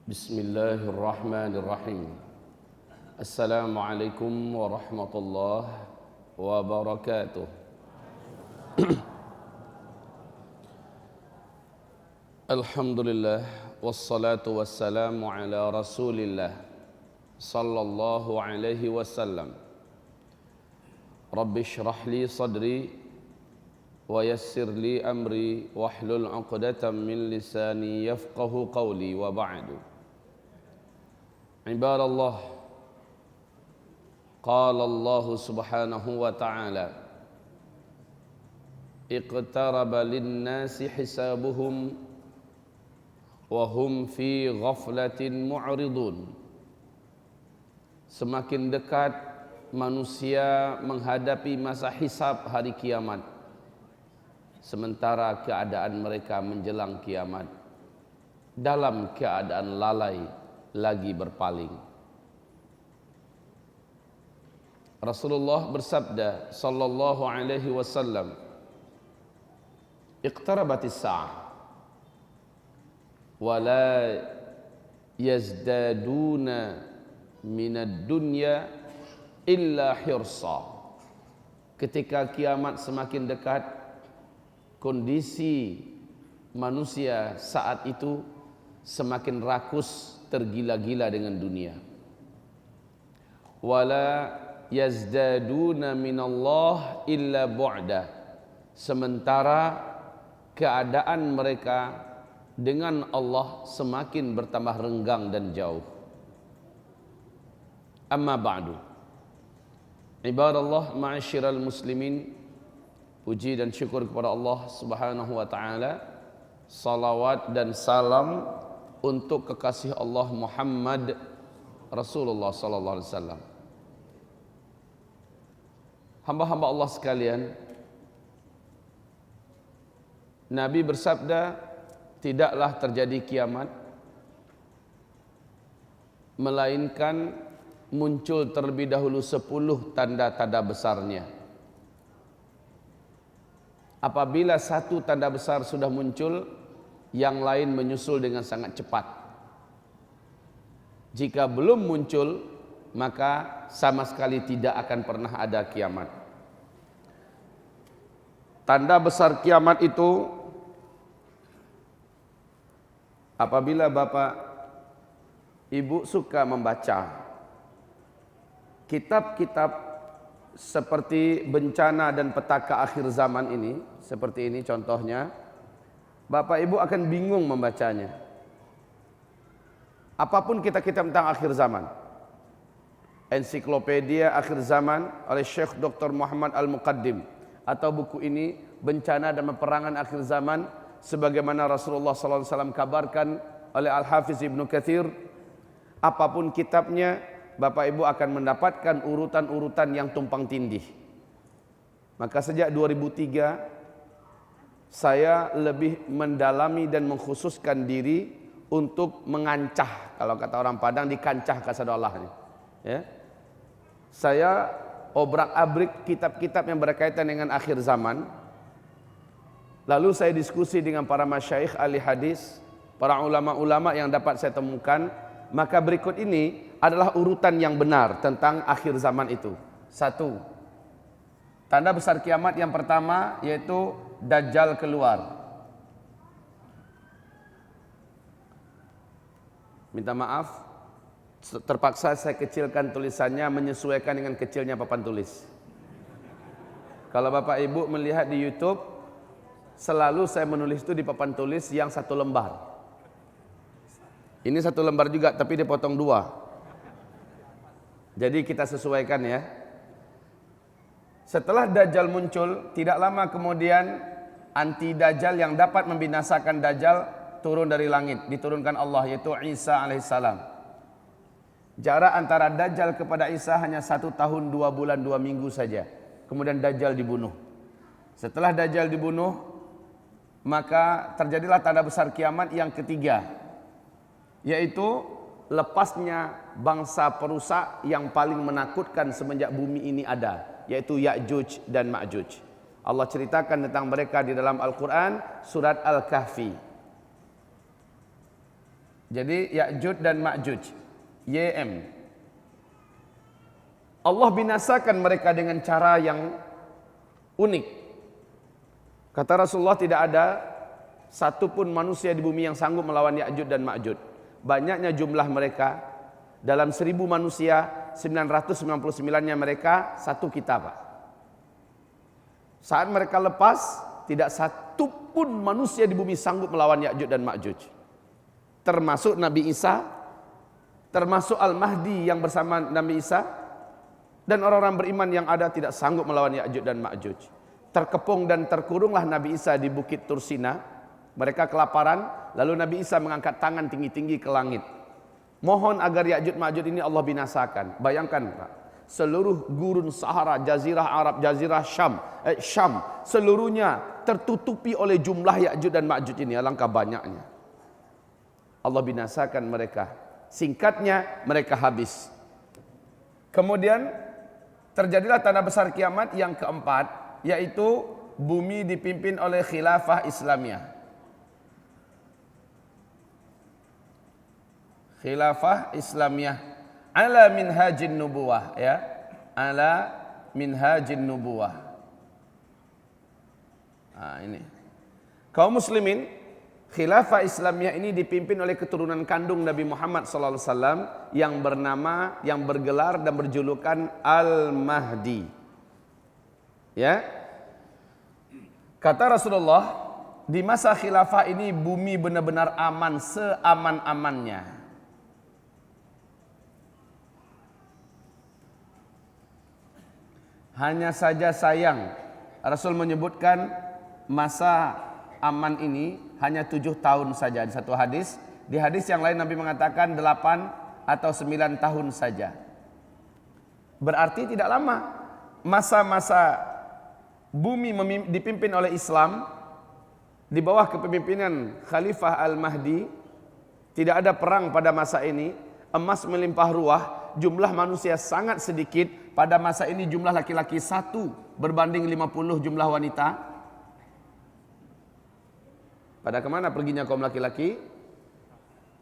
Bismillahirrahmanirrahim. Assalamualaikum warahmatullahi wabarakatuh. Alhamdulillah wassalatu wassalamu ala Rasulillah sallallahu alaihi wasallam. Rabbi shrah li sadri wa yassir li amri wahlul 'uqdatam min lisani yafqahu qawli wa ba'du. Ibadallah, qala Allah subhanahu wa ta'ala, iqtaraba lin-nasi hisabuhum wa hum fi ghaflatin mu'ridun. Semakin dekat manusia menghadapi masa hisab hari kiamat, sementara keadaan mereka menjelang kiamat dalam keadaan lalai lagi berpaling. Rasulullah bersabda sallallahu alaihi wasallam, iqtarabatis sa'ah wa la yazdaduna minad dunya illa hirsa. Ketika kiamat semakin dekat, kondisi manusia saat itu semakin rakus, tergila-gila dengan dunia. Wala yazdaduna minallah illa bu'da. Sementara keadaan mereka dengan Allah semakin bertambah renggang dan jauh. Amma ba'du. Ibadallah ma'asyiral muslimin, puji dan syukur kepada Allah Subhanahu wa taala. Salawat dan salam untuk kekasih Allah Muhammad Rasulullah sallallahu alaihi wasallam. Hamba-hamba Allah sekalian, Nabi bersabda, tidaklah terjadi kiamat melainkan muncul terlebih dahulu 10 tanda-tanda besarnya. Apabila satu tanda besar sudah muncul, yang lain menyusul dengan sangat cepat. Jika belum muncul, maka sama sekali tidak akan pernah ada kiamat. Tanda besar kiamat itu, apabila Bapak Ibu suka membaca kitab-kitab seperti bencana dan petaka akhir zaman ini, seperti ini contohnya, Bapak Ibu akan bingung membacanya. Apapun kitab-kitab tentang akhir zaman, ensiklopedia akhir zaman oleh Syekh Dr. Muhammad Al-Muqaddim, atau buku ini bencana dan peperangan akhir zaman sebagaimana Rasulullah SAW kabarkan oleh Al-Hafiz Ibnu Katsir. Apapun kitabnya, Bapak Ibu akan mendapatkan urutan-urutan yang tumpang tindih. Maka sejak 2003 saya lebih mendalami dan mengkhususkan diri untuk mengancah, kalau kata orang Padang, dikancah kasadollah. Ya. Saya obrak-abrik kitab-kitab yang berkaitan dengan akhir zaman. Lalu saya diskusi dengan para masyayikh ahli hadis, para ulama-ulama yang dapat saya temukan. Maka berikut ini adalah urutan yang benar tentang akhir zaman itu. 1. Tanda besar kiamat yang pertama yaitu Dajjal keluar. Minta maaf, terpaksa saya kecilkan tulisannya menyesuaikan dengan kecilnya papan tulis. Kalau Bapak Ibu melihat di YouTube, selalu saya menulis itu di papan tulis yang 1 lembar. Ini 1 lembar juga, tapi dipotong 2. Jadi kita sesuaikan ya. Setelah Dajjal muncul, tidak lama kemudian anti Dajjal yang dapat membinasakan Dajjal turun dari langit, diturunkan Allah, yaitu Isa alaihissalam. Jarak antara Dajjal kepada Isa hanya 1 tahun 2 bulan 2 minggu saja. Kemudian Dajjal dibunuh. Setelah Dajjal dibunuh, maka terjadilah tanda besar kiamat yang ketiga, yaitu lepasnya bangsa perusak yang paling menakutkan semenjak bumi ini ada, yaitu Ya'juj dan Ma'juj. Allah ceritakan tentang mereka di dalam Al-Quran, surat Al-Kahfi. Jadi Ya'juj dan Ma'juj, YM. Allah binasakan mereka dengan cara yang unik. Kata Rasulullah, tidak ada satupun manusia di bumi yang sanggup melawan Ya'juj dan Ma'juj. Banyaknya jumlah mereka, dalam 1000 manusia 999-nya mereka satu kita, Pak. Saat mereka lepas, tidak satupun manusia di bumi sanggup melawan Ya'juj dan Ma'juj. Termasuk Nabi Isa, termasuk Al-Mahdi yang bersama Nabi Isa, dan orang-orang beriman yang ada tidak sanggup melawan Ya'juj dan Ma'juj. Terkepung dan terkurunglah Nabi Isa di Bukit Tursina. Mereka kelaparan, lalu Nabi Isa mengangkat tangan tinggi-tinggi ke langit. Mohon agar Ya'juj Ma'juj ini Allah binasakan. Bayangkan, Pak, seluruh gurun Sahara, Jazirah Arab, Jazirah Syam, seluruhnya tertutupi oleh jumlah Ya'juj dan Ma'juj ini. Alangkah banyaknya. Allah binasakan mereka. Singkatnya, mereka habis. Kemudian terjadilah tanda besar kiamat yang keempat, yaitu bumi dipimpin oleh khilafah Islamiyah. Khilafah Islamiyah ala minhajin nubuwah, ya, ala minhajin nubuwah. Ini kaum muslimin, khilafah Islamiyah ini dipimpin oleh keturunan kandung Nabi Muhammad SAW yang bergelar dan berjulukan Al-Mahdi. Ya, kata Rasulullah, di masa khilafah ini bumi benar-benar aman, seaman-amannya. Hanya saja sayang, Rasul menyebutkan masa aman ini hanya 7 tahun saja di satu hadis. Di hadis yang lain Nabi mengatakan 8 atau 9 tahun saja. Berarti tidak lama. Masa-masa bumi dipimpin oleh Islam di bawah kepemimpinan Khalifah Al-Mahdi, tidak ada perang pada masa ini, emas melimpah ruah, jumlah manusia sangat sedikit. Pada masa ini jumlah laki-laki 1 berbanding 50 jumlah wanita. Pada kemana perginya kaum laki-laki?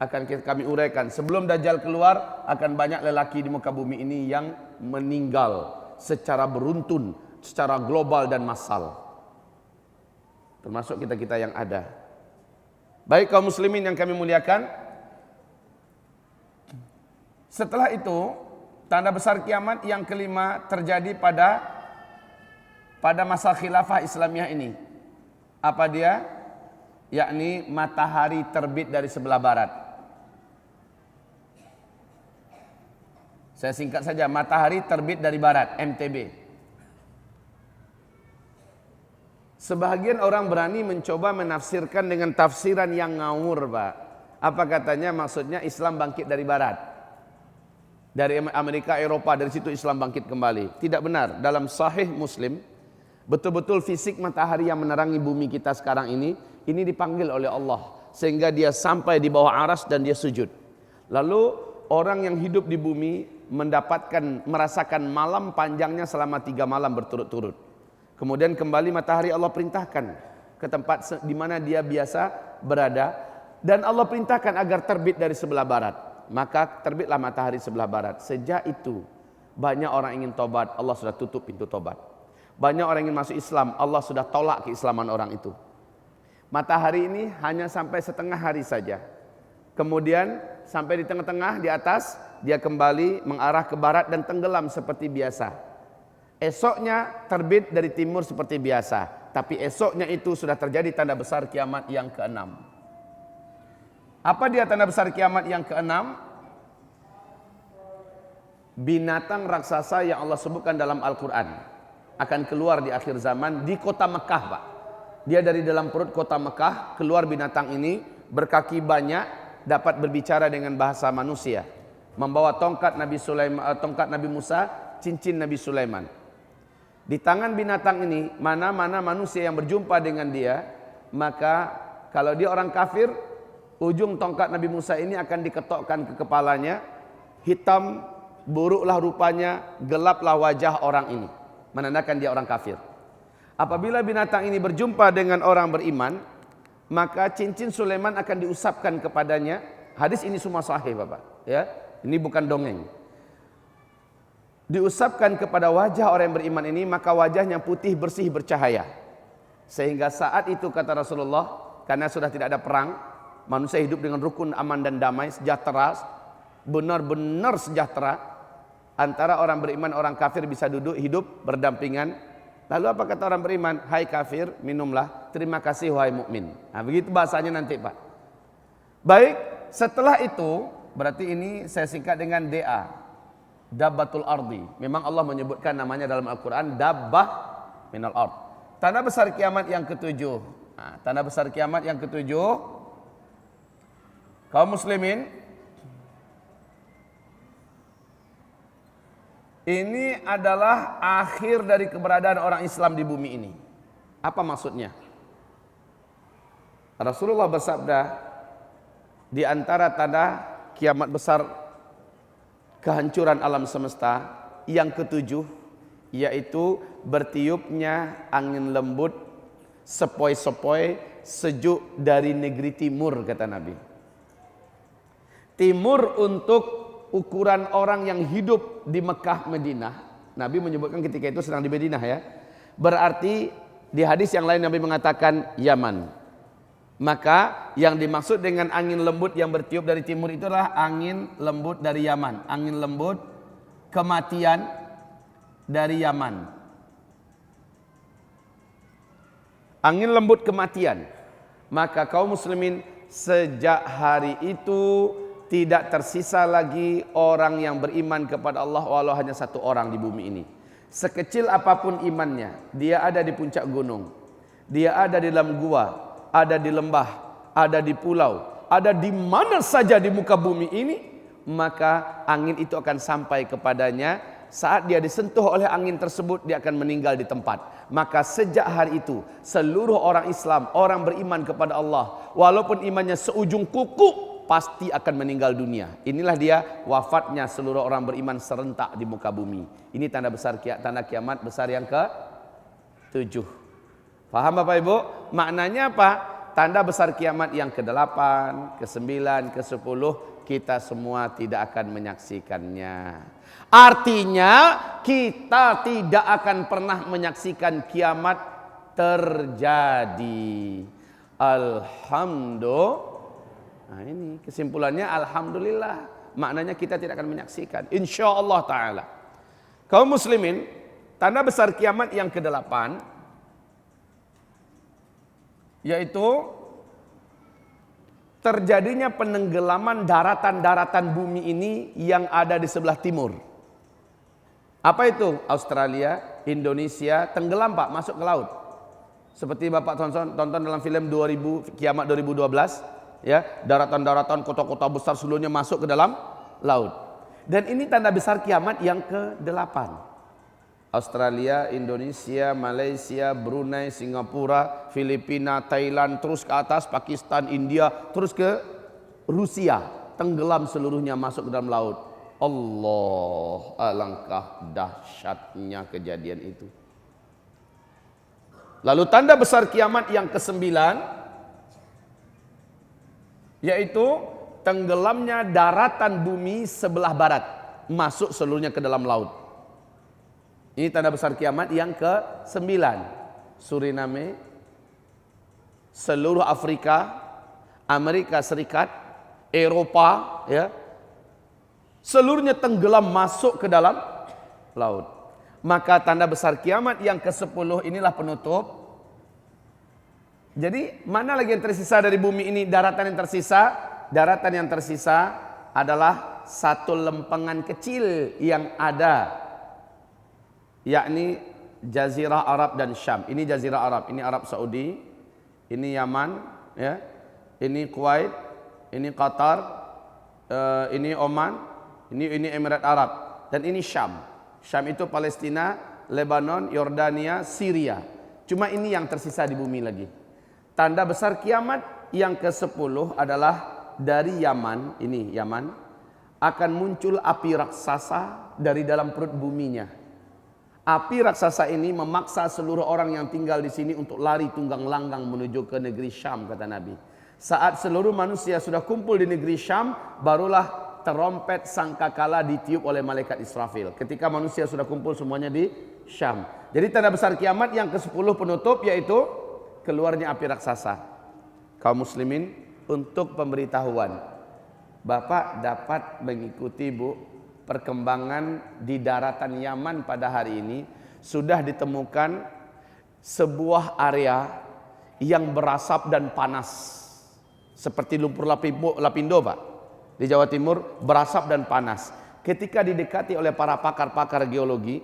Akan kami uraikan. Sebelum Dajjal keluar, akan banyak lelaki di muka bumi ini yang meninggal secara beruntun, secara global dan massal. Termasuk kita-kita yang ada. Baik kaum muslimin yang kami muliakan, setelah itu tanda besar kiamat yang kelima terjadi pada masa khilafah Islamiyah ini. Apa dia? Yakni matahari terbit dari sebelah barat. Saya singkat saja, matahari terbit dari barat, MTB. Sebahagian orang berani mencoba menafsirkan dengan tafsiran yang ngawur, Pak. Apa katanya? Maksudnya Islam bangkit dari barat. Dari Amerika, Eropa, dari situ Islam bangkit kembali. Tidak benar. Dalam Sahih Muslim, betul-betul fisik matahari yang menerangi bumi kita sekarang ini dipanggil oleh Allah sehingga dia sampai di bawah aras dan dia sujud. Lalu orang yang hidup di bumi merasakan malam panjangnya selama 3 malam berturut-turut. Kemudian kembali matahari Allah perintahkan ke tempat di mana dia biasa berada, dan Allah perintahkan agar terbit dari sebelah barat. Maka terbitlah matahari sebelah barat. Sejak itu banyak orang ingin tobat, Allah sudah tutup pintu tobat. Banyak orang ingin masuk Islam, Allah sudah tolak keislaman orang itu. Matahari ini hanya sampai setengah hari saja. Kemudian sampai di tengah-tengah, di atas, dia kembali mengarah ke barat dan tenggelam seperti biasa. Esoknya terbit dari timur seperti biasa. Tapi esoknya itu sudah terjadi tanda besar kiamat yang ke-6. Apa dia tanda besar kiamat yang ke-6? Binatang raksasa yang Allah sebutkan dalam Al-Quran akan keluar di akhir zaman di kota Mekah, Pak. Dia dari dalam perut kota Mekah keluar binatang ini, berkaki banyak, dapat berbicara dengan bahasa manusia, membawa tongkat Nabi Musa, cincin Nabi Sulaiman. Di tangan binatang ini, mana-mana manusia yang berjumpa dengan dia, maka kalau dia orang kafir, ujung tongkat Nabi Musa ini akan diketokkan ke kepalanya, hitam, buruklah rupanya, gelaplah wajah orang ini, menandakan dia orang kafir. Apabila binatang ini berjumpa dengan orang beriman, maka cincin Sulaiman akan diusapkan kepadanya Hadis ini semua sahih Bapak, ya. Ini bukan dongeng. Diusapkan kepada wajah orang yang beriman ini, maka wajahnya putih bersih bercahaya. Sehingga saat itu kata Rasulullah, karena sudah tidak ada perang, manusia hidup dengan rukun, aman dan damai, sejahtera, benar-benar sejahtera. Antara orang beriman, orang kafir bisa duduk, hidup berdampingan. Lalu apa kata orang beriman? Hai kafir, minumlah. Terima kasih wahai mukmin. Nah, begitu bahasanya nanti Pak. Baik, setelah itu berarti ini saya singkat dengan DA, Dabbatul Ardi. Memang Allah menyebutkan namanya dalam Al-Quran, Dabbah minal Ard. Tanda besar kiamat yang ketujuh. Nah, tanda besar kiamat yang ketujuh, kaum muslimin, ini adalah akhir dari keberadaan orang Islam di bumi ini. Apa maksudnya? Rasulullah bersabda, di antara tanda kiamat besar kehancuran alam semesta yang ketujuh, yaitu bertiupnya angin lembut sepoi-sepoi sejuk dari negeri timur, kata Nabi. Timur untuk ukuran orang yang hidup di Mekah, Madinah. Nabi menyebutkan ketika itu sedang di Madinah, ya. Berarti di hadis yang lain Nabi mengatakan Yaman. Maka yang dimaksud dengan angin lembut yang bertiup dari timur itu adalah angin lembut dari Yaman. Angin lembut kematian dari Yaman. Angin lembut kematian. Maka kaum muslimin, sejak hari itu tidak tersisa lagi orang yang beriman kepada Allah walau hanya satu orang di bumi ini. Sekecil apapun imannya, dia ada di puncak gunung, dia ada di dalam gua, ada di lembah, ada di pulau, ada di mana saja di muka bumi ini, maka angin itu akan sampai kepadanya. Saat dia disentuh oleh angin tersebut, dia akan meninggal di tempat. Maka sejak hari itu, seluruh orang Islam, orang beriman kepada Allah, walaupun imannya seujung kuku, pasti akan meninggal dunia. Inilah dia wafatnya seluruh orang beriman serentak di muka bumi. Ini tanda besar tanda kiamat besar yang ke-7. Paham Bapak Ibu? Maknanya apa? Tanda besar kiamat yang ke-8, ke-9, ke-10, kita semua tidak akan menyaksikannya. Artinya kita tidak akan pernah menyaksikan kiamat terjadi. Alhamdulillah. Nah, ini kesimpulannya alhamdulillah. Maknanya kita tidak akan menyaksikan, insyaallah taala. Kaum muslimin, tanda besar kiamat yang ke-8 yaitu terjadinya penenggelaman daratan-daratan bumi ini yang ada di sebelah timur. Apa itu? Australia, Indonesia, tenggelam Pak, masuk ke laut. Seperti Bapak tonton dalam film Kiamat 2012, ya, daratan-daratan kota-kota besar seluruhnya masuk ke dalam laut. Dan ini tanda besar kiamat yang ke-8. Australia, Indonesia, Malaysia, Brunei, Singapura, Filipina, Thailand, terus ke atas Pakistan, India, terus ke Rusia, tenggelam seluruhnya masuk ke dalam laut. Allah, alangkah dahsyatnya kejadian itu. Lalu tanda besar kiamat yang ke-9 yaitu tenggelamnya daratan bumi sebelah barat, masuk seluruhnya ke dalam laut. Ini tanda besar kiamat yang ke-9. Suriname, seluruh Afrika, Amerika Serikat, Eropa, ya, seluruhnya tenggelam masuk ke dalam laut. Maka tanda besar kiamat yang ke-10 inilah penutup. Jadi mana lagi yang tersisa dari bumi ini? Daratan yang tersisa, daratan yang tersisa adalah satu lempengan kecil yang ada, yakni Jazirah Arab dan Syam. Ini Jazirah Arab, ini Arab Saudi, ini Yaman, ya, ini Kuwait, ini Qatar, ini Oman, ini Emirat Arab, dan ini Syam. Syam itu Palestina, Lebanon, Yordania, Syria. Cuma ini yang tersisa di bumi lagi. Tanda besar kiamat yang ke-10 adalah dari Yaman, ini Yaman, akan muncul api raksasa dari dalam perut buminya. Api raksasa ini memaksa seluruh orang yang tinggal di sini untuk lari tunggang langgang menuju ke negeri Syam, kata Nabi. Saat seluruh manusia sudah kumpul di negeri Syam, barulah terompet sangkakala ditiup oleh malaikat Israfil. Ketika manusia sudah kumpul semuanya di Syam. Jadi tanda besar kiamat yang ke-10 penutup yaitu keluarnya api raksasa. Kaum muslimin, untuk pemberitahuan, Bapak dapat mengikuti perkembangan di daratan Yaman pada hari ini. Sudah ditemukan sebuah area yang berasap dan panas. Seperti lumpur lapindo Pak, di Jawa Timur berasap dan panas. Ketika didekati oleh para pakar-pakar geologi,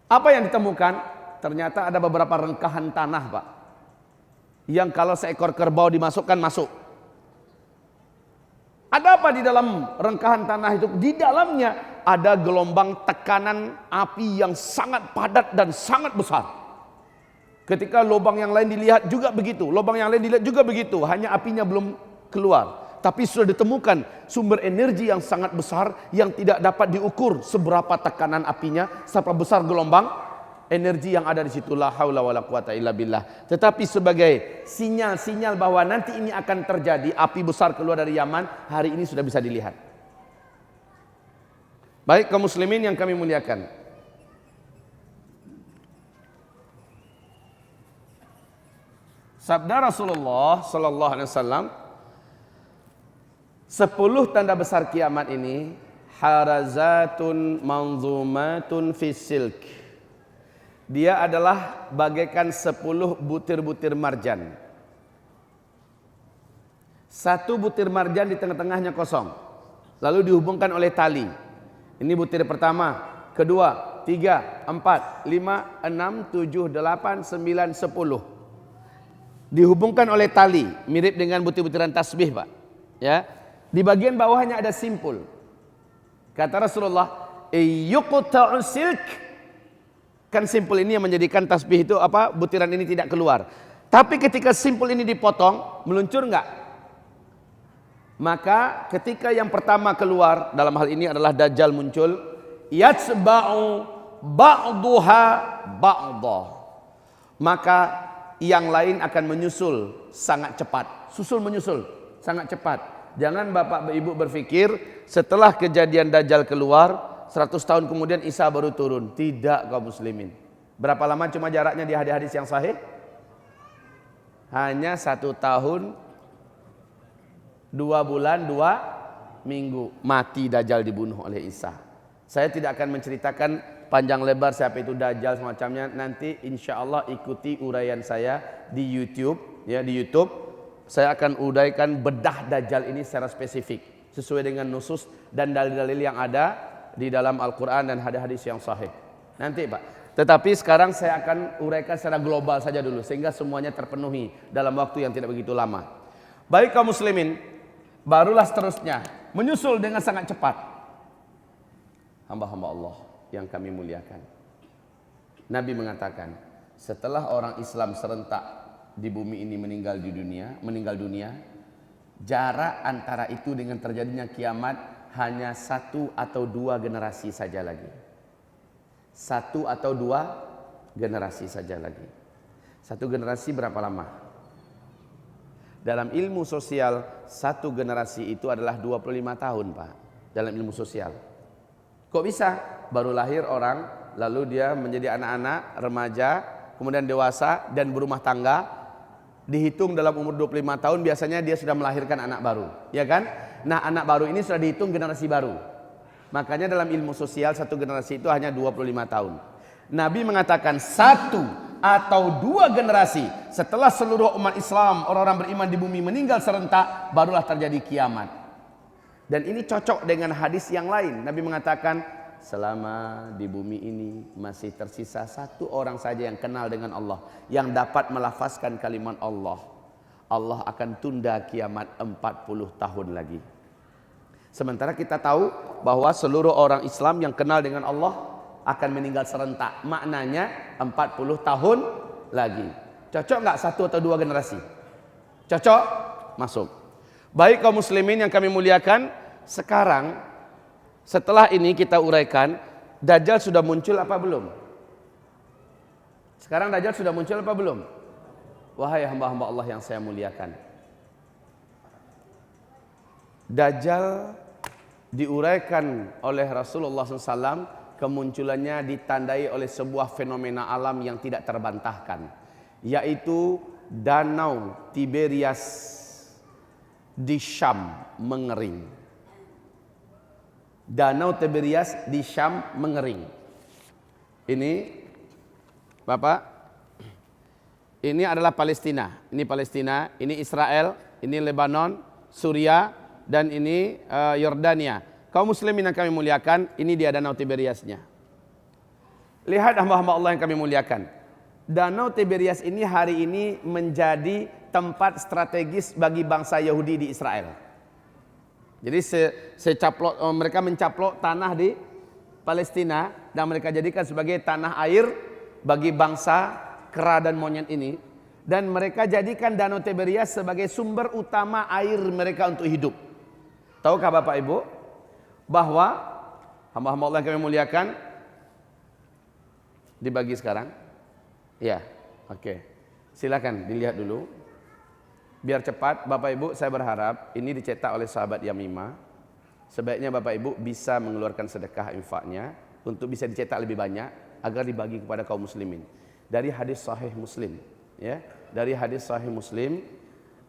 apa yang ditemukan? Ternyata ada beberapa rengkahan tanah Pak, yang kalau seekor kerbau dimasukkan masuk. Ada apa di dalam rengkahan tanah itu? Di dalamnya ada gelombang tekanan api yang sangat padat dan sangat besar. Ketika lubang yang lain dilihat juga begitu, lubang yang lain dilihat juga begitu, hanya apinya belum keluar. Tapi sudah ditemukan sumber energi yang sangat besar yang tidak dapat diukur seberapa tekanan apinya, seberapa besar gelombang energi yang ada di situ. La haula wala quwata illa billah. Tetapi sebagai sinyal-sinyal bahwa nanti ini akan terjadi, api besar keluar dari Yaman, hari ini sudah bisa dilihat. Baik kaum muslimin yang kami muliakan, sabda Rasulullah sallallahu alaihi wasallam, 10 tanda besar kiamat ini harazatun manzumatun fis silk. Dia adalah bagaikan 10 butir-butir marjan. Satu butir marjan di tengah-tengahnya kosong, lalu dihubungkan oleh tali. Ini butir pertama, kedua, 3, 4, 5, 6, 7, 8, 9, 10. Dihubungkan oleh tali, mirip dengan butir-butiran tasbih Pak. Ya, di bagian bawahnya ada simpul. Kata Rasulullah, yuqta'u silk. Kan simpul ini yang menjadikan tasbih itu butiran ini tidak keluar. Tapi ketika simpul ini dipotong, meluncur enggak? Maka ketika yang pertama keluar, dalam hal ini adalah Dajjal muncul, yatsba'u ba'duha ba'dah. Maka yang lain akan menyusul sangat cepat. Susul menyusul sangat cepat. Jangan Bapak Ibu berpikir setelah kejadian Dajjal keluar 100 tahun kemudian Isa baru turun. Tidak kaum muslimin. Berapa lama cuma jaraknya di hadis-hadis yang sahih? Hanya 1 tahun 2 bulan 2 minggu mati Dajjal dibunuh oleh Isa. Saya tidak akan menceritakan panjang lebar siapa itu Dajjal semacamnya. Nanti insya Allah ikuti uraian saya di YouTube. Ya, di YouTube saya akan uraikan bedah Dajjal ini secara spesifik sesuai dengan nusus dan dalil-dalil yang ada di dalam Al-Quran dan hadis-hadis yang sahih. Nanti Pak. Tetapi sekarang saya akan uraikan secara global saja dulu sehingga semuanya terpenuhi dalam waktu yang tidak begitu lama. Baik kaum muslimin, barulah seterusnya menyusul dengan sangat cepat hamba-hamba Allah yang kami muliakan. Nabi mengatakan, setelah orang Islam serentak di bumi ini meninggal dunia, jarak antara itu dengan terjadinya kiamat hanya 1 atau 2 generasi saja lagi. 1 atau 2 generasi saja lagi. 1 generasi berapa lama? Dalam ilmu sosial, 1 generasi itu adalah 25 tahun Pak. Dalam ilmu sosial. Kok bisa? Baru lahir orang, lalu dia menjadi anak-anak, remaja, kemudian dewasa dan berumah tangga. Dihitung dalam umur 25 tahun biasanya dia sudah melahirkan anak baru, ya kan? Nah, anak baru ini sudah dihitung generasi baru. Makanya dalam ilmu sosial 1 generasi itu hanya 25 tahun. Nabi mengatakan 1 atau 2 generasi setelah seluruh umat Islam, orang-orang beriman di bumi meninggal serentak, barulah terjadi kiamat. Dan ini cocok dengan hadis yang lain. Nabi mengatakan, selama di bumi ini masih tersisa 1 orang saja yang kenal dengan Allah, yang dapat melafazkan kalimat Allah, Allah akan tunda kiamat 40 tahun lagi. Sementara kita tahu bahwa seluruh orang Islam yang kenal dengan Allah akan meninggal serentak. Maknanya 40 tahun lagi. Cocok nggak 1 atau 2 generasi? Cocok? Masuk. Baik kaum muslimin yang kami muliakan, sekarang setelah ini kita uraikan, Dajjal sudah muncul apa belum? Sekarang Dajjal sudah muncul apa belum? Wahai hamba-hamba Allah yang saya muliakan, Dajjal diuraikan oleh Rasulullah SAW, kemunculannya ditandai oleh sebuah fenomena alam yang tidak terbantahkan, yaitu Danau Tiberias di Syam mengering. Danau Tiberias di Syam mengering. Ini Bapak, ini adalah Palestina, ini Israel, ini Lebanon, Suria, dan ini Yordania. Kaum muslimin yang kami muliakan, ini dia Danau Tiberiasnya. Lihat hamba-hamba Allah yang kami muliakan. Danau Tiberias ini hari ini menjadi tempat strategis bagi bangsa Yahudi di Israel. Jadi mereka mencaplok tanah di Palestina dan mereka jadikan sebagai tanah air bagi bangsa kera dan monyet ini, dan mereka jadikan Danau Tiberias sebagai sumber utama air mereka untuk hidup. Tahukah Bapak Ibu bahwa hamba-hamba Allah yang kami muliakan, dibagi sekarang? Ya, oke. Silakan dilihat dulu. Biar cepat, Bapak Ibu, saya berharap ini dicetak oleh sahabat Yamimah. Sebaiknya Bapak Ibu bisa mengeluarkan sedekah infaknya untuk bisa dicetak lebih banyak agar dibagi kepada kaum muslimin. Dari hadis sahih Muslim, ya. Dari hadis sahih Muslim,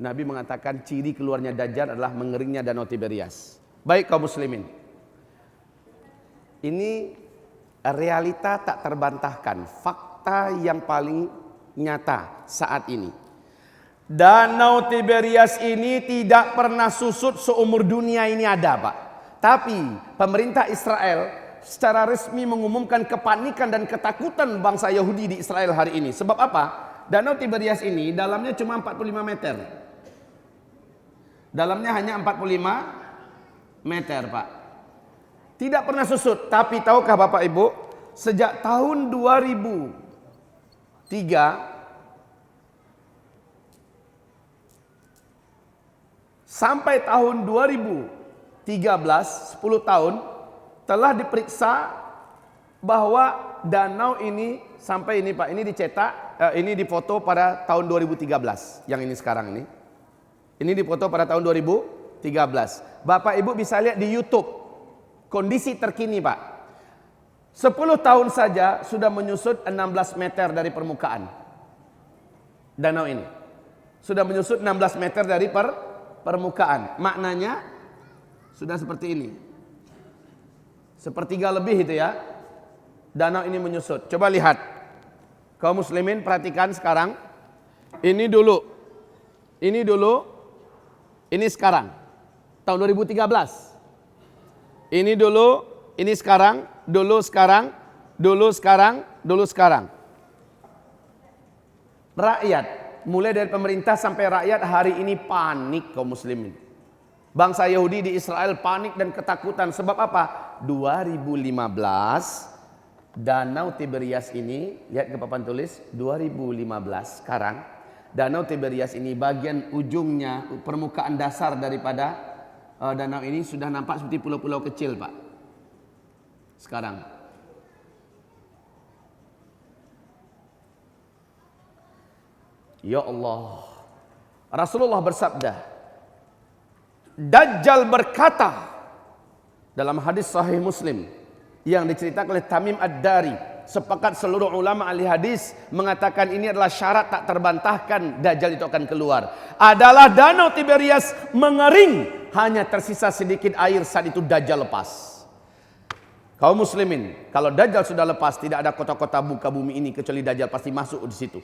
Nabi mengatakan ciri keluarnya Dajjal adalah mengeringnya Danau Tiberias. Baik kaum muslimin, ini realita tak terbantahkan, fakta yang paling nyata saat ini. Danau Tiberias ini tidak pernah susut seumur dunia ini ada, Pak. Tapi pemerintah Israel secara resmi mengumumkan kepanikan dan ketakutan bangsa Yahudi di Israel hari ini. Sebab apa? Danau Tiberias ini dalamnya cuma 45 meter. Dalamnya hanya 45 meter, Pak. Tidak pernah susut. Tapi tahukah Bapak Ibu, sejak tahun 2003 sampai tahun 2013, 10 tahun, telah diperiksa bahwa danau ini sampai ini Pak, ini dicetak, ini difoto pada tahun 2013, yang ini sekarang ini. Ini difoto pada tahun 2013. Bapak Ibu bisa lihat di YouTube kondisi terkini, Pak. 10 tahun saja sudah menyusut 16 meter dari permukaan. Danau ini sudah menyusut 16 meter dari permukaan. Maknanya sudah seperti ini. Sepertiga lebih itu ya. Danau ini menyusut. Coba lihat. Kaum muslimin perhatikan sekarang. Ini dulu. Ini dulu. Ini sekarang. Tahun 2013. Ini dulu. Ini sekarang. Dulu sekarang. Dulu sekarang. Dulu sekarang. Rakyat, mulai dari pemerintah sampai rakyat hari ini panik kaum muslimin. Bangsa Yahudi di Israel panik dan ketakutan. Sebab apa? 2015 Danau Tiberias ini, lihat ke papan tulis, 2015 sekarang Danau Tiberias ini bagian ujungnya, permukaan dasar daripada danau ini sudah nampak seperti pulau-pulau kecil, Pak. Sekarang ya Allah, Rasulullah bersabda, Dajjal berkata dalam hadis sahih Muslim yang diceritakan oleh Tamim Ad-Dari, sepakat seluruh ulama ahli hadis mengatakan ini adalah syarat tak terbantahkan Dajjal itu akan keluar, adalah Danau Tiberias mengering, hanya tersisa sedikit air saat itu Dajjal lepas. Kaum muslimin, kalau Dajjal sudah lepas, tidak ada kota-kota muka bumi ini kecuali Dajjal pasti masuk di situ.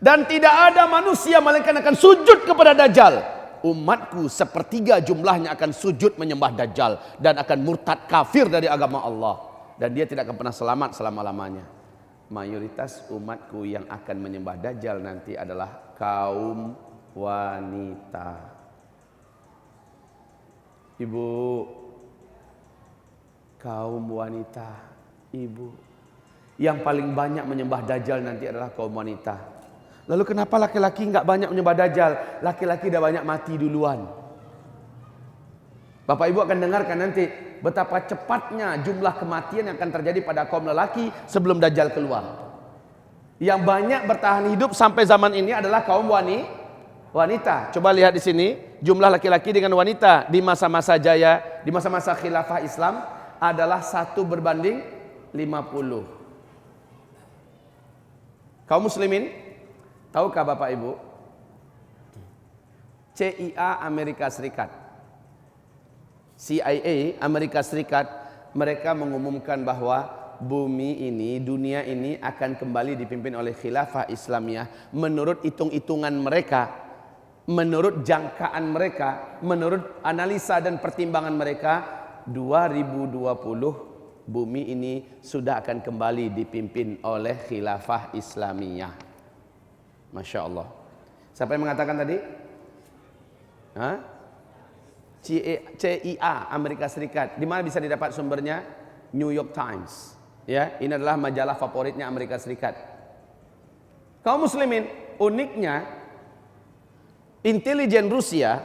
Dan tidak ada manusia melainkan akan sujud kepada Dajjal. Umatku sepertiga jumlahnya akan sujud menyembah Dajjal dan akan murtad kafir dari agama Allah, dan dia tidak akan pernah selamat selama-lamanya. Mayoritas umatku yang akan menyembah Dajjal nanti adalah kaum wanita. Ibu, kaum wanita, ibu, yang paling banyak menyembah Dajjal nanti adalah kaum wanita. Lalu kenapa laki-laki nggak banyak menyembah Dajjal? Laki-laki dah banyak mati duluan. Bapak Ibu akan dengarkan nanti betapa cepatnya jumlah kematian yang akan terjadi pada kaum lelaki sebelum Dajjal keluar. Yang banyak bertahan hidup sampai zaman ini adalah kaum wanita. Coba lihat di sini, jumlah laki-laki dengan wanita di masa-masa jaya, di masa-masa khilafah Islam adalah 1:50. Kaum muslimin, tahukah Bapak Ibu? CIA Amerika Serikat, CIA Amerika Serikat, mereka mengumumkan bahwa bumi ini, dunia ini akan kembali dipimpin oleh khilafah Islamiyah menurut hitung-hitungan mereka, menurut jangkaan mereka, menurut analisa dan pertimbangan mereka. 2020 bumi ini sudah akan kembali dipimpin oleh khilafah Islamiyah. Masya Allah. Siapa yang mengatakan tadi? CIA Amerika Serikat. Di mana bisa didapat sumbernya? New York Times. Ya, ini adalah majalah favoritnya Amerika Serikat. Kaum muslimin, uniknya intelijen Rusia,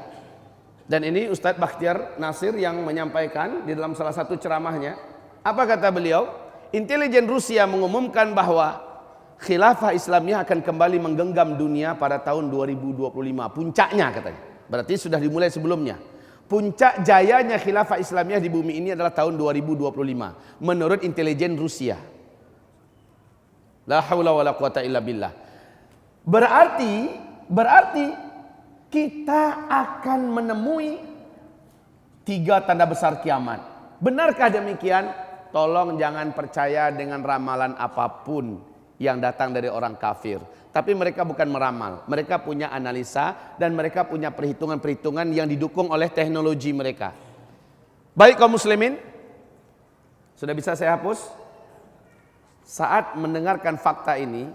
dan ini Ustadz Bakhtiar Nasir yang menyampaikan di dalam salah satu ceramahnya. Apa kata beliau? Intelijen Rusia mengumumkan bahwa khilafah Islamiyah akan kembali menggenggam dunia pada tahun 2025. Puncaknya katanya. Berarti sudah dimulai sebelumnya. Puncak jayanya khilafah Islamiyah di bumi ini adalah tahun 2025 menurut intelijen Rusia. La haula wala quwata illa billah. Berarti kita akan menemui 3 tanda besar kiamat. Benarkah demikian? Tolong jangan percaya dengan ramalan apapun yang datang dari orang kafir. Tapi mereka bukan meramal, mereka punya analisa dan mereka punya perhitungan-perhitungan yang didukung oleh teknologi mereka. Baik kaum muslimin, sudah bisa saya hapus? Saat mendengarkan fakta ini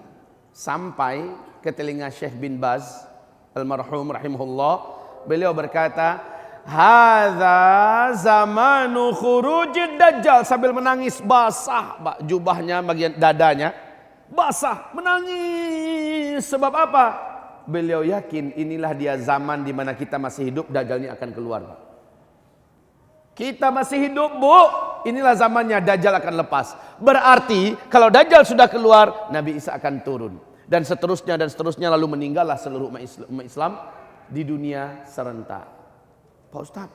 sampai ke telinga Syekh bin Baz almarhum rahimahullah, beliau berkata, "Hadza zamanu khurujid dajjal," sambil menangis basah jubahnya, bagian dadanya basah, menangis. Sebab apa? Beliau yakin inilah dia zaman di mana kita masih hidup, Dajjal ini akan keluar. Kita masih hidup, Bu. Inilah zamannya Dajjal akan lepas. Berarti kalau Dajjal sudah keluar, Nabi Isa akan turun. Dan seterusnya lalu meninggallah seluruh umat Islam di dunia serentak. Pak Ustadz,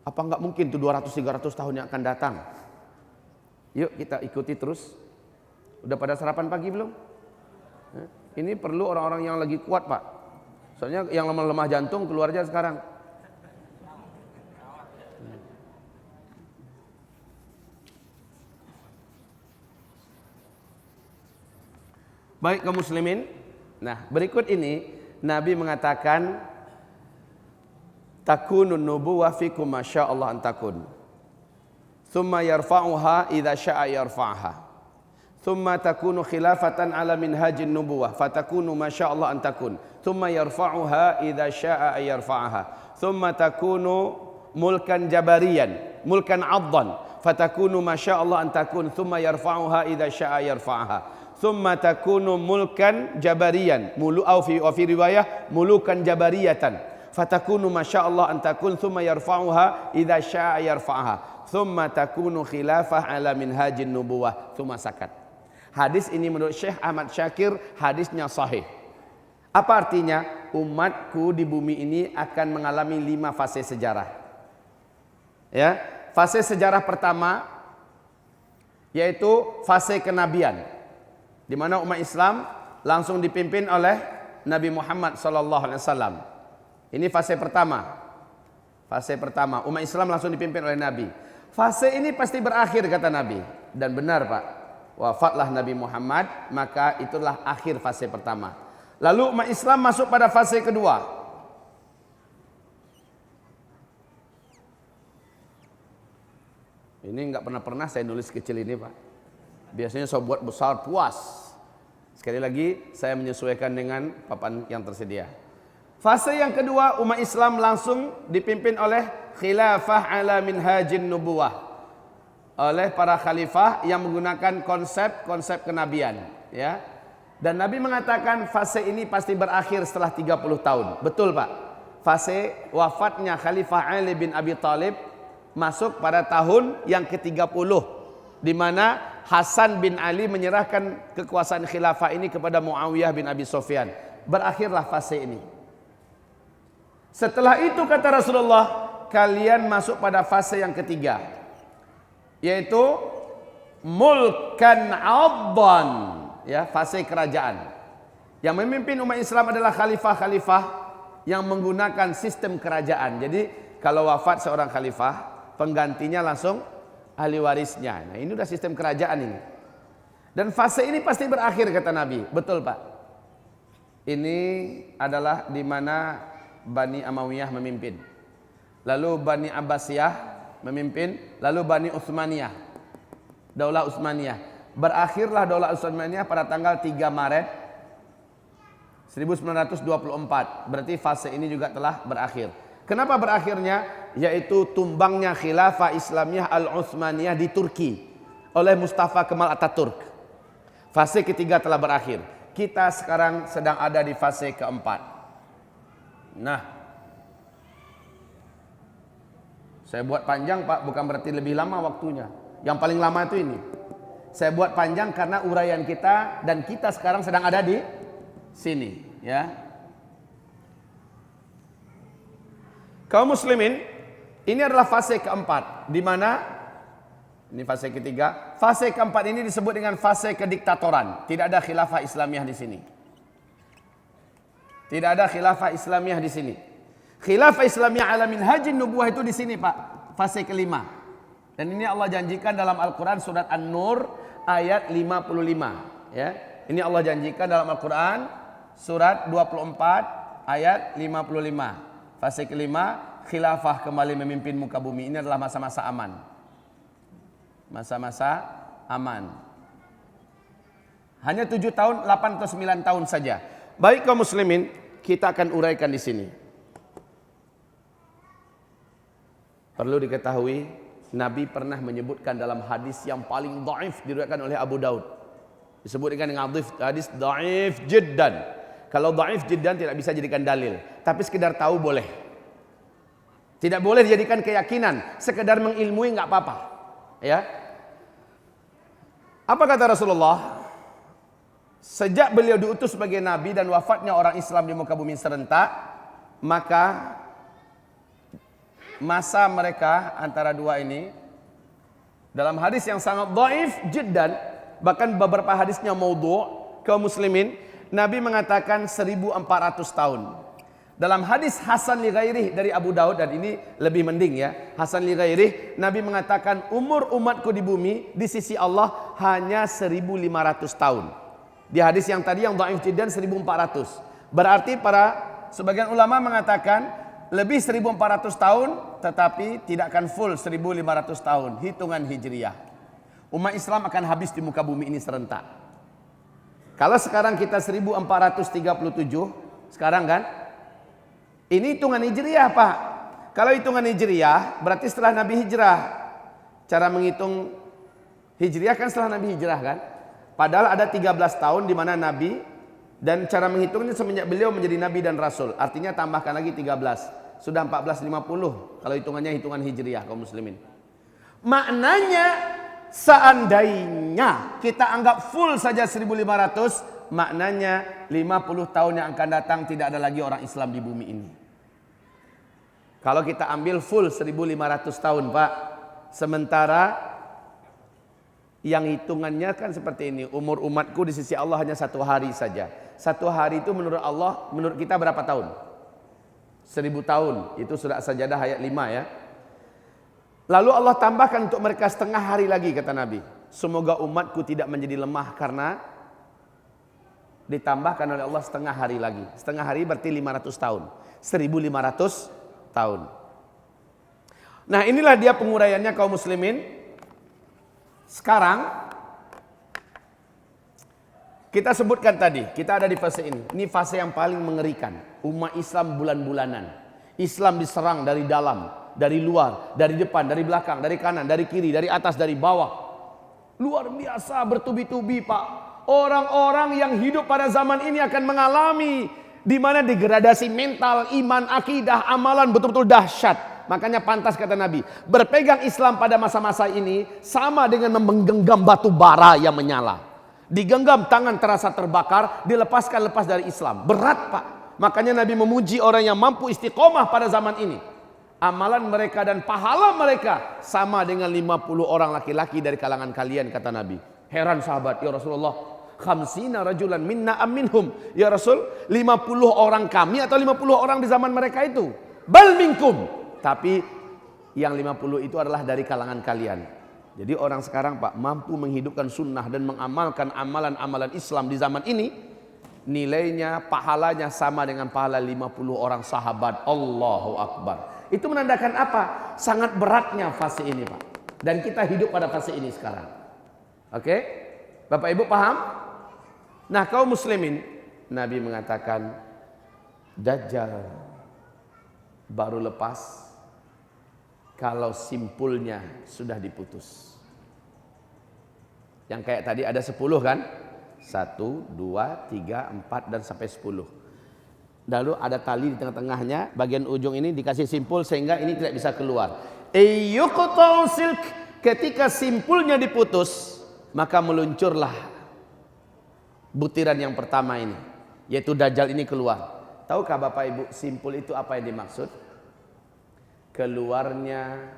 apa enggak mungkin tuh 200-300 tahun yang akan datang? Yuk kita ikuti terus. Udah pada sarapan pagi belum? Ini perlu orang-orang yang lagi kuat, Pak. Soalnya yang lemah-lemah jantung keluar aja sekarang. Baik kaum muslimin. Nah, berikut ini Nabi mengatakan takunun nubuwah fikum masyaallah an takun. Tsumma yarfa'uha idza syaa yarfa'ha. Thumma takunu khilafatan ala minhajin nubuwah fatakunu masyaallah an takun. Thumma yarfa'uha idza syaa'a yarfa'aha. Thumma takunu mulkan jabariyan, mulkan 'addan fatakunu masyaallah an takun. Thumma yarfa'uha idza syaa'a yarfa'aha. Thumma takunu mulkan jabariyan, au fi riwayah mulukan jabariyatan fatakunu masyaallah an takun. Thumma yarfa'uha idza syaa'a yarfa'aha. Thumma takunu khilafah ala minhajin nubuwah. Thumma sakat. Hadis ini menurut Syekh Ahmad Syakir hadisnya sahih. Apa artinya? Umatku di bumi ini akan mengalami 5 fase sejarah. Ya, fase sejarah pertama yaitu fase kenabian, di mana umat Islam langsung dipimpin oleh Nabi Muhammad SAW. Ini fase pertama. Fase pertama, umat Islam langsung dipimpin oleh Nabi. Fase ini pasti berakhir kata Nabi, dan benar Pak. Wafatlah Nabi Muhammad, maka itulah akhir fase pertama. Lalu umat Islam masuk pada fase kedua. Ini enggak pernah saya nulis kecil ini Pak. Biasanya saya buat besar puas. Sekali lagi saya menyesuaikan dengan papan yang tersedia. Fase yang kedua, umat Islam langsung dipimpin oleh khilafah ala minhajin nubuwah, oleh para khalifah yang menggunakan konsep kenabian, ya. Dan Nabi mengatakan fase ini pasti berakhir setelah 30 tahun. Betul Pak. Fase wafatnya Khalifah Ali bin Abi Thalib masuk pada tahun yang ke-30 di mana Hasan bin Ali menyerahkan kekuasaan khilafah ini kepada Muawiyah bin Abi Sufyan. Berakhirlah fase ini. Setelah itu kata Rasulullah, kalian masuk pada fase yang ketiga, yaitu mulkan adhan, ya, fase kerajaan. Yang memimpin umat Islam adalah khalifah-khalifah yang menggunakan sistem kerajaan. Jadi kalau wafat seorang khalifah, penggantinya langsung ahli warisnya. Nah, ini udah sistem kerajaan ini. Dan fase ini pasti berakhir kata Nabi. Betul, Pak. Ini adalah di mana Bani Amawiyah memimpin. Lalu Bani Abbasiyah memimpin, lalu Bani Utsmaniyah. Daulah Utsmaniyah. Berakhirlah Daulah Utsmaniyah pada tanggal 3 Maret 1924. Berarti fase ini juga telah berakhir. Kenapa berakhirnya? Yaitu tumbangnya khilafah Islamiyah Al-Utsmaniyah di Turki oleh Mustafa Kemal Atatürk. Fase ketiga telah berakhir. Kita sekarang sedang ada di fase keempat. Nah, saya buat panjang, Pak, bukan berarti lebih lama waktunya. Yang paling lama itu ini. Saya buat panjang karena uraian kita dan kita sekarang sedang ada di sini, ya. Kaum muslimin, ini adalah fase keempat, di mana ini fase ketiga. Fase keempat ini disebut dengan fase kediktatoran. Tidak ada khilafah Islamiyah di sini. Tidak ada khilafah Islamiyah di sini. Khilafah Islamiyah ala minhajin nubuwah itu di sini, Pak. Fase kelima. Dan ini Allah janjikan dalam Al-Quran surat An-Nur ayat 55. Ya, ini Allah janjikan dalam Al-Quran surat 24 ayat 55. Fase kelima, khilafah kembali memimpin muka bumi. Ini adalah masa-masa aman. Masa-masa aman. Hanya 7 tahun, 8 atau 9 tahun saja. Baik kaum muslimin, kita akan uraikan di sini. Perlu diketahui, Nabi pernah menyebutkan dalam hadis yang paling dhaif diriwayatkan oleh Abu Daud. Disebut dengan hadis dhaif jiddan. Kalau dhaif jiddan tidak bisa jadikan dalil, tapi sekedar tahu boleh. Tidak boleh dijadikan keyakinan, sekedar mengilmui nggak apa-apa. Ya. Apa kata Rasulullah? Sejak beliau diutus sebagai nabi dan wafatnya orang Islam di muka bumi serentak, maka masa mereka antara dua ini dalam hadis yang sangat dhaif jiddan, bahkan beberapa hadisnya maudhu', kaum muslimin, Nabi mengatakan 1400 tahun. Dalam hadis Hasan li ghairih dari Abu Daud, dan ini lebih mending ya, Hasan li ghairih, Nabi mengatakan umur umatku di bumi di sisi Allah hanya 1500 tahun. Di hadis yang tadi yang dhaif jiddan 1400. Berarti para sebagian ulama mengatakan lebih 1400 tahun, tetapi tidak akan full 1500 tahun hitungan hijriyah. Umat Islam akan habis di muka bumi ini serentak. Kalau sekarang kita 1437, sekarang kan? Ini hitungan hijriyah, Pak. Kalau hitungan hijriyah, berarti setelah Nabi hijrah. Cara menghitung hijriyah kan setelah Nabi hijrah kan? Padahal ada 13 tahun di mana Nabi, dan cara menghitungnya semenjak beliau menjadi Nabi dan Rasul. Artinya tambahkan lagi 13. Sudah 1450 kalau hitungannya hitungan hijriyah kaum muslimin. Maknanya seandainya kita anggap full saja 1500, maknanya 50 tahun yang akan datang tidak ada lagi orang Islam di bumi ini. Kalau kita ambil full 1500 tahun, Pak. Sementara yang hitungannya kan seperti ini. Umur umatku di sisi Allah hanya 1 hari saja. 1 hari itu menurut Allah, menurut kita berapa tahun? 1000 tahun. Itu surat Sajadah ayat 5 ya. Lalu Allah tambahkan untuk mereka setengah hari lagi kata Nabi. Semoga umatku tidak menjadi lemah karena ditambahkan oleh Allah setengah hari lagi. Setengah hari berarti 500 tahun. 1500 tahun. Nah, inilah dia penguraiannya kaum muslimin. Sekarang kita sebutkan tadi, kita ada di fase ini. Ini fase yang paling mengerikan. Umat Islam bulan-bulanan. Islam diserang dari dalam, dari luar, dari depan, dari belakang, dari kanan, dari kiri, dari atas, dari bawah. Luar biasa bertubi-tubi, Pak. Orang-orang yang hidup pada zaman ini akan mengalami di mana degradasi mental, iman, akidah, amalan betul-betul dahsyat. Makanya pantas kata Nabi, berpegang Islam pada masa-masa ini sama dengan menggenggam batu bara yang menyala. Digenggam tangan terasa terbakar, dilepaskan lepas dari Islam. Berat Pak. Makanya Nabi memuji orang yang mampu istiqomah pada zaman ini. Amalan mereka dan pahala mereka sama dengan 50 orang laki-laki dari kalangan kalian, kata Nabi. Heran sahabat, ya Rasulullah, khamsina rajulan minna minhum. Ya Rasul, 50 orang kami atau 50 orang di zaman mereka itu? Bal minkum. Tapi yang 50 itu adalah dari kalangan kalian. Jadi orang sekarang Pak mampu menghidupkan sunnah dan mengamalkan amalan-amalan Islam di zaman ini, nilainya, pahalanya sama dengan pahala 50 orang sahabat. Allahu Akbar. Itu menandakan apa? Sangat beratnya fase ini Pak. Dan kita hidup pada fase ini sekarang. Oke? Bapak Ibu paham? Nah kaum muslimin, Nabi mengatakan Dajjal baru lepas kalau simpulnya sudah diputus. Yang kayak tadi ada 10 kan? 1, 2, 3, 4 dan sampai 10. Lalu ada tali di tengah-tengahnya, bagian ujung ini dikasih simpul sehingga ini tidak bisa keluar. Yuqta'u silk, ketika simpulnya diputus, maka meluncurlah butiran yang pertama ini, yaitu Dajjal ini keluar. Tahukah Bapak Ibu simpul itu apa yang dimaksud? Keluarnya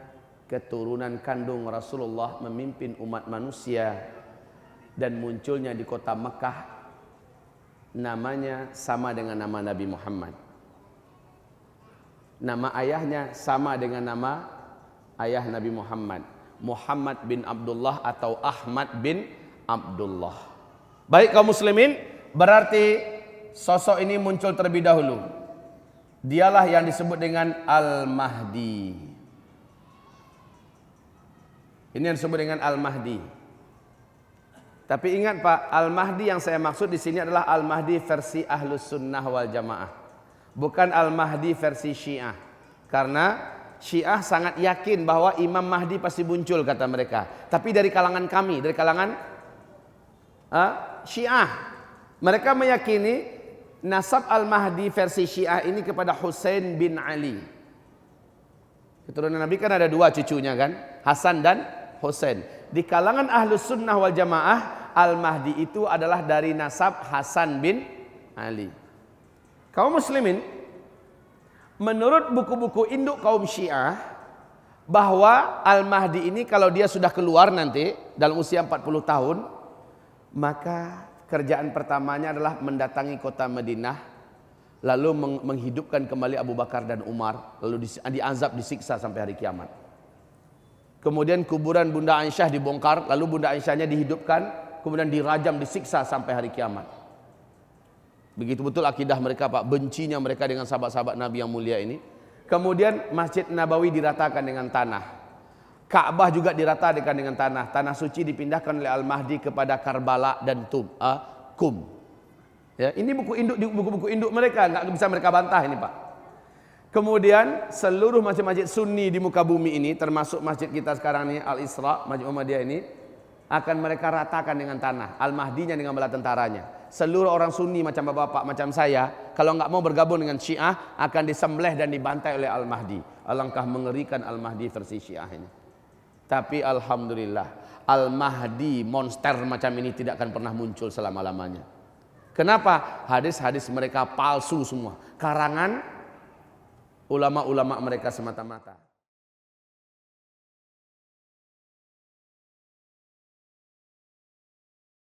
keturunan kandung Rasulullah memimpin umat manusia dan munculnya di kota Mekah. Namanya sama dengan nama Nabi Muhammad. Nama ayahnya sama dengan nama ayah Nabi Muhammad. Muhammad bin Abdullah atau Ahmad bin Abdullah. Baik kaum muslimin, berarti sosok ini muncul terlebih dahulu. Dialah yang disebut dengan Al-Mahdi. Ini yang disebut dengan Al-Mahdi. Tapi ingat Pak, Al-Mahdi yang saya maksud di sini adalah Al-Mahdi versi Ahlus Sunnah wal Jamaah. Bukan Al-Mahdi versi Syiah. Karena Syiah sangat yakin bahwa Imam Mahdi pasti muncul kata mereka. Tapi dari kalangan kami, dari kalangan Syiah. Mereka meyakini nasab Al-Mahdi versi Syiah ini kepada Husain bin Ali. Keturunan Nabi kan ada 2 cucunya kan, Hasan dan Husain. Di kalangan Ahlus Sunnah wal Jamaah, Al-Mahdi itu adalah dari nasab Hasan bin Ali. Kaum muslimin, menurut buku-buku induk kaum Syiah, bahwa Al-Mahdi ini kalau dia sudah keluar nanti dalam usia 40 tahun, maka kerjaan pertamanya adalah mendatangi kota Madinah, lalu menghidupkan kembali Abu Bakar dan Umar, lalu diazab, disiksa sampai hari kiamat. Kemudian kuburan Bunda Aisyah dibongkar, lalu Bunda Aisyahnya dihidupkan, kemudian dirajam, disiksa sampai hari kiamat. Begitu betul akidah mereka Pak, bencinya mereka dengan sahabat-sahabat Nabi yang mulia ini. Kemudian Masjid Nabawi diratakan dengan tanah. Ka'bah juga diratakan dengan tanah. Tanah suci dipindahkan oleh Al-Mahdi kepada Karbala dan Qum. Ya, ini buku-buku induk mereka, nggak bisa mereka bantah ini Pak. Kemudian seluruh masjid-masjid Sunni di muka bumi ini, termasuk masjid kita sekarang ini Al-Isra, Masjid Muhammadiyah ini, akan mereka ratakan dengan tanah. Al-Mahdinya dengan bala tentaranya. Seluruh orang Sunni macam bapak-bapak, macam saya, kalau nggak mau bergabung dengan Syiah, akan disembelih dan dibantai oleh Al-Mahdi. Alangkah mengerikan Al-Mahdi versi Syiah ini. Tapi Alhamdulillah, Al-Mahdi monster macam ini tidak akan pernah muncul selama-lamanya. Kenapa? Hadis-hadis mereka palsu semua. Karangan ulama-ulama mereka semata-mata.